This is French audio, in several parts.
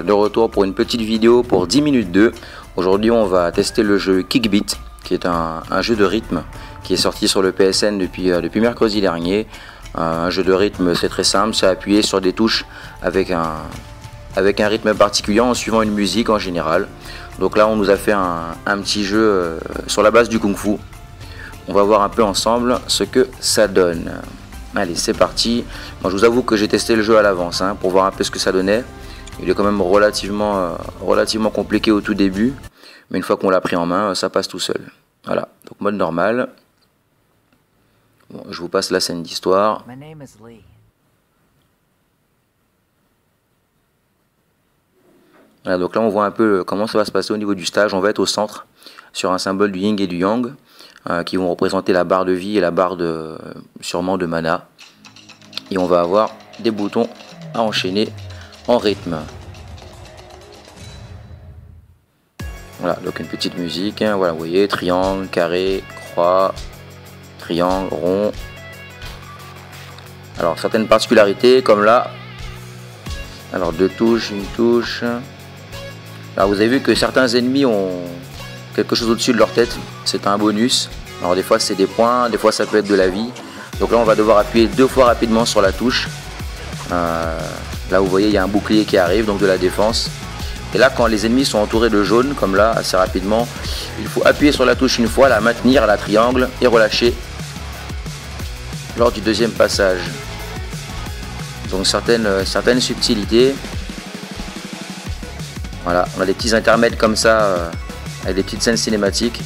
De retour pour une petite vidéo pour 10 minutes 2. Aujourd'hui on va tester le jeu Kickbeat, qui est un jeu de rythme qui est sorti sur le PSN depuis mercredi dernier. Un jeu de rythme, c'est très simple, c'est appuyer sur des touches avec un rythme particulier en suivant une musique en général. Donc là on nous a fait un petit jeu sur la base du Kung Fu. On va voir un peu ensemble ce que ça donne. Allez, c'est parti. Moi je vous avoue que j'ai testé le jeu à l'avance pour voir un peu ce que ça donnait. Il est quand même relativement compliqué au tout début, mais une fois qu'on l'a pris en main, ça passe tout seul. Voilà, donc mode normal. Bon, je vous passe la scène d'histoire. Voilà, donc là on voit un peu comment ça va se passer au niveau du stage. On va être au centre, sur un symbole du yin et du yang, qui vont représenter la barre de vie et la barre sûrement de mana. Et on va avoir des boutons à enchaîner en rythme. Voilà, donc une petite musique, voilà, vous voyez, triangle, carré, croix, triangle, rond. Alors certaines particularités comme là, alors deux touches, une touche. Alors vous avez vu que certains ennemis ont quelque chose au-dessus de leur tête, c'est un bonus. Alors des fois c'est des points, des fois ça peut être de la vie. Donc là on va devoir appuyer 2 fois rapidement sur la touche. Là vous voyez il y a un bouclier qui arrive, donc de la défense. Et là quand les ennemis sont entourés de jaune, comme là assez rapidement, il faut appuyer sur la touche une fois, la maintenir à la triangle et relâcher lors du deuxième passage. Donc certaines subtilités. Voilà, on a des petits intermèdes comme ça, avec des petites scènes cinématiques.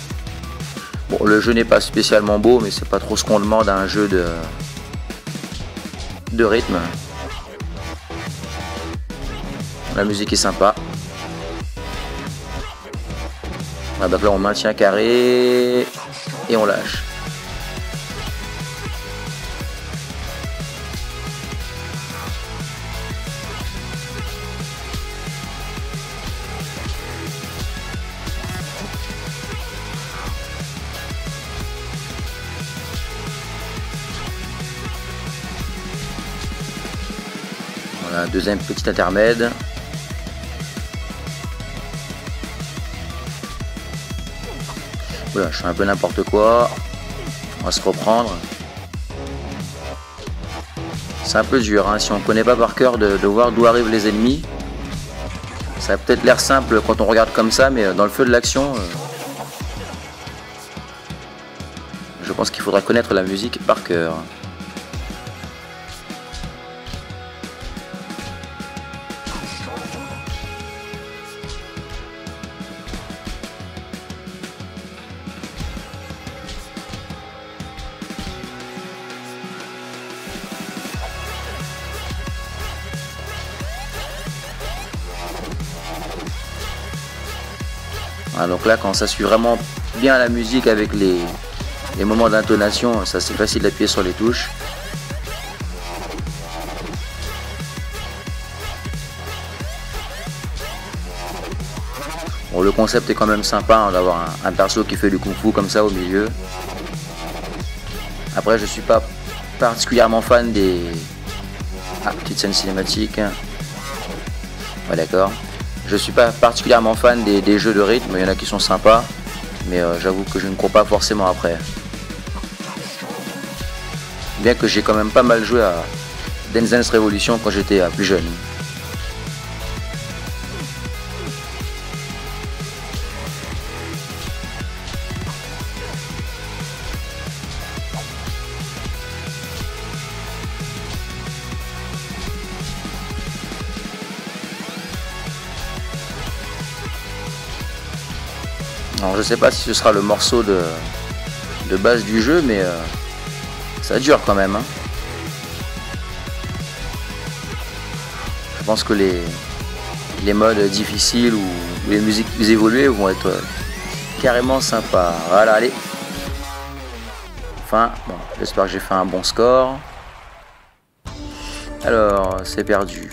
Bon, le jeu n'est pas spécialement beau, mais c'est pas trop ce qu'on demande à un jeu de rythme. La musique est sympa. Voilà, donc là on maintient carré et on lâche. Voilà, deuxième petit intermède. Voilà, je fais un peu n'importe quoi. On va se reprendre. C'est un peu dur, si on ne connaît pas par cœur de voir d'où arrivent les ennemis. Ça a peut-être l'air simple quand on regarde comme ça, mais dans le feu de l'action, je pense qu'il faudra connaître la musique par cœur. Voilà, donc là quand ça suit vraiment bien la musique avec les moments d'intonation, ça c'est facile d'appuyer sur les touches. Bon, le concept est quand même sympa d'avoir un perso qui fait du kung fu comme ça au milieu. Après je suis pas particulièrement fan des petites scènes cinématiques. Ouais, d'accord. Je suis pas particulièrement fan des jeux de rythme, il y en a qui sont sympas, mais j'avoue que je ne cours pas forcément après. Bien que j'ai quand même pas mal joué à Dance Dance Revolution quand j'étais plus jeune. Alors je sais pas si ce sera le morceau de base du jeu, mais ça dure quand même. Je pense que les modes difficiles ou les musiques plus évoluées vont être carrément sympas. Voilà, allez. Enfin, bon, j'espère que j'ai fait un bon score. Alors, c'est perdu.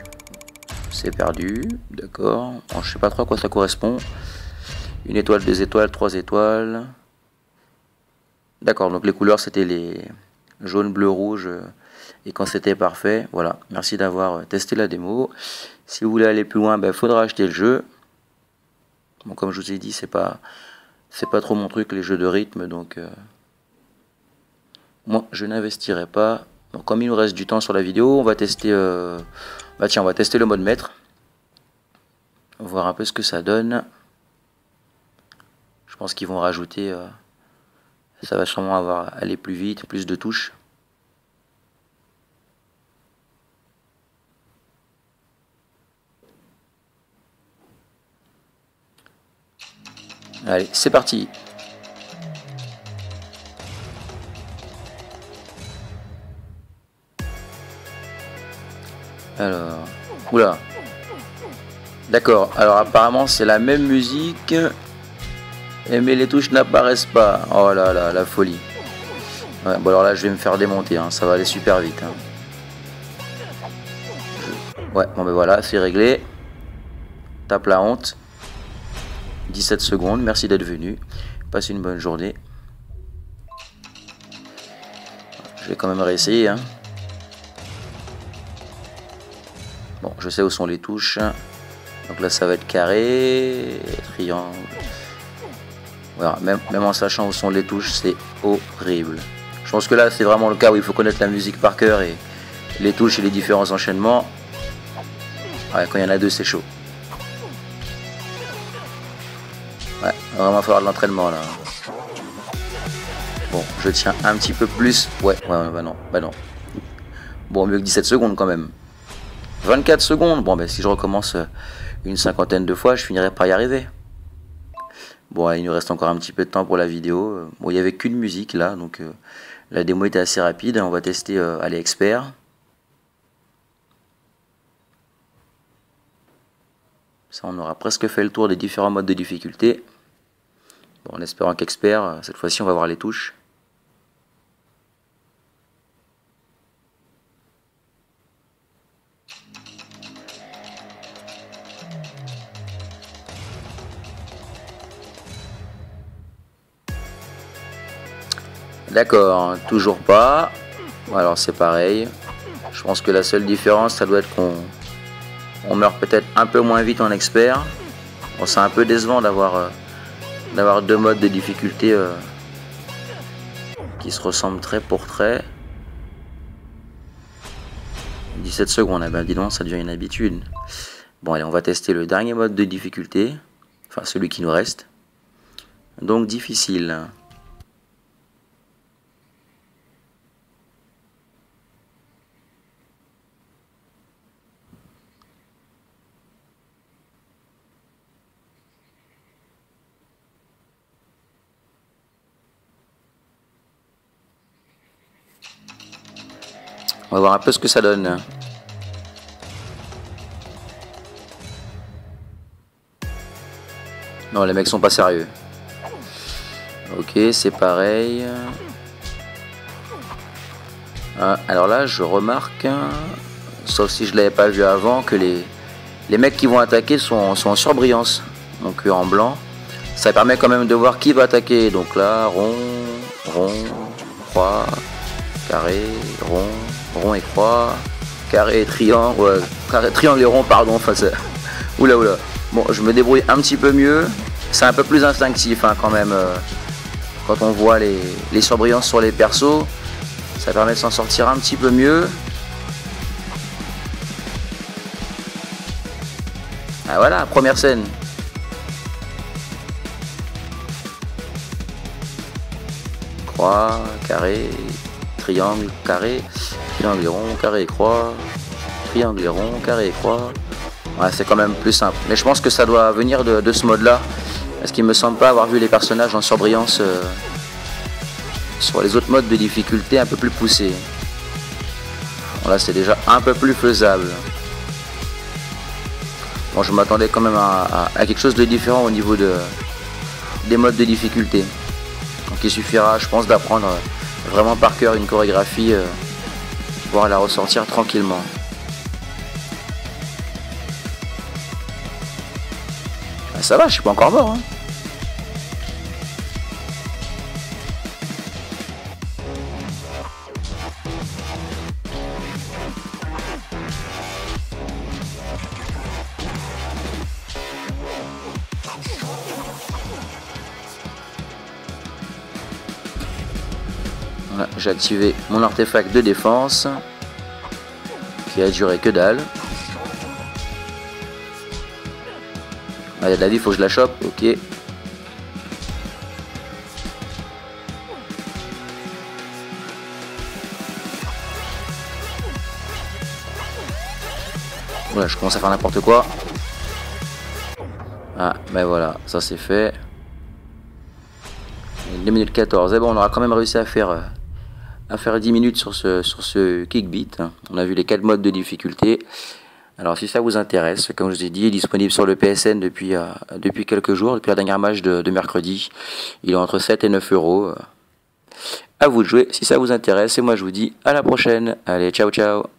C'est perdu, d'accord. Bon, je sais pas trop à quoi ça correspond. Une étoile, 2 étoiles, 3 étoiles. D'accord, donc les couleurs c'était les jaune, bleu, rouge. Et quand c'était parfait, voilà. Merci d'avoir testé la démo. Si vous voulez aller plus loin, il faudra acheter le jeu. Bon, comme je vous ai dit, c'est pas trop mon truc les jeux de rythme, donc moi je n'investirai pas. Donc, comme il nous reste du temps sur la vidéo, on va tester on va tester le mode maître. Voir un peu ce que ça donne. Je pense qu'ils vont rajouter ça va sûrement aller plus vite, plus de touches. Allez, c'est parti. Alors, oula. D'accord, alors apparemment c'est la même musique, mais les touches n'apparaissent pas. Oh là là, la folie. Ouais, bon alors là je vais me faire démonter, hein. Ça va aller super vite. Hein. Ouais, bon ben voilà, c'est réglé. Tape la honte. 17 secondes, merci d'être venu. Passez une bonne journée. Je vais quand même réessayer. Hein. Bon, je sais où sont les touches. Donc là, ça va être carré, triangle. Voilà, même en sachant où sont les touches, c'est horrible. Je pense que là, c'est vraiment le cas où il faut connaître la musique par cœur et les touches et les différents enchaînements. Ouais, quand il y en a deux, c'est chaud. Ouais, il va vraiment falloir de l'entraînement là. Bon, je tiens un petit peu plus. Ouais, bah non. Bon, mieux que 17 secondes quand même. 24 secondes. Bon, ben si je recommence une cinquantaine de fois, je finirai par y arriver. Bon, il nous reste encore un petit peu de temps pour la vidéo. Bon, il n'y avait qu'une musique là, donc la démo était assez rapide. On va tester les experts. Ça, on aura presque fait le tour des différents modes de difficulté. Bon, en espérant qu'expert, cette fois-ci, on va voir les touches. D'accord, toujours pas. Alors c'est pareil. Je pense que la seule différence, ça doit être qu'on meurt peut-être un peu moins vite en expert. Bon, c'est un peu décevant d'avoir deux modes de difficulté qui se ressemblent trait pour trait. 17 secondes, eh ben dis donc, ça devient une habitude. Bon allez, on va tester le dernier mode de difficulté. Enfin celui qui nous reste. Donc difficile. On va voir un peu ce que ça donne. Non, les mecs sont pas sérieux. Ok, c'est pareil. Alors là, je remarque, sauf si je l'avais pas vu avant, que les mecs qui vont attaquer sont en surbrillance. Donc en blanc. Ça permet quand même de voir qui va attaquer. Donc là, rond, croix, carré, rond et croix, carré et triangle, ouais, carré, triangle et rond, pardon, enfin c'est... Oula. Bon, je me débrouille un petit peu mieux, c'est un peu plus instinctif hein, quand même, quand on voit les surbrillances sur les persos, ça permet de s'en sortir un petit peu mieux. Ah voilà, première scène. Croix, carré, triangle, carré, triangle et rond, carré et croix, triangle et rond, carré et croix. Ouais, c'est quand même plus simple. Mais je pense que ça doit venir de ce mode-là. Parce qu'il me semble pas avoir vu les personnages en surbrillance sur les autres modes de difficulté un peu plus poussés. Bon, là, c'est déjà un peu plus faisable. Bon, je m'attendais quand même à quelque chose de différent au niveau des modes de difficulté. Donc il suffira, je pense, d'apprendre vraiment par cœur une chorégraphie, pouvoir la ressortir tranquillement. Ah, ça va, je suis pas encore mort. Hein. Voilà, j'ai activé mon artefact de défense qui a duré que dalle. Ah, il y a de la vie, faut que je la chope, ok. Voilà, je commence à faire n'importe quoi. Ah, ben voilà, ça c'est fait. 2 minutes 14. Et bon, on aura quand même réussi à faire 10 minutes sur ce Kickbeat. On a vu les 4 modes de difficulté. Alors si ça vous intéresse, comme je vous ai dit, il est disponible sur le PSN depuis quelques jours, depuis la dernière match de mercredi. Il est entre 7 et 9 euros. À vous de jouer si ça vous intéresse. Et moi je vous dis à la prochaine. Allez, ciao ciao.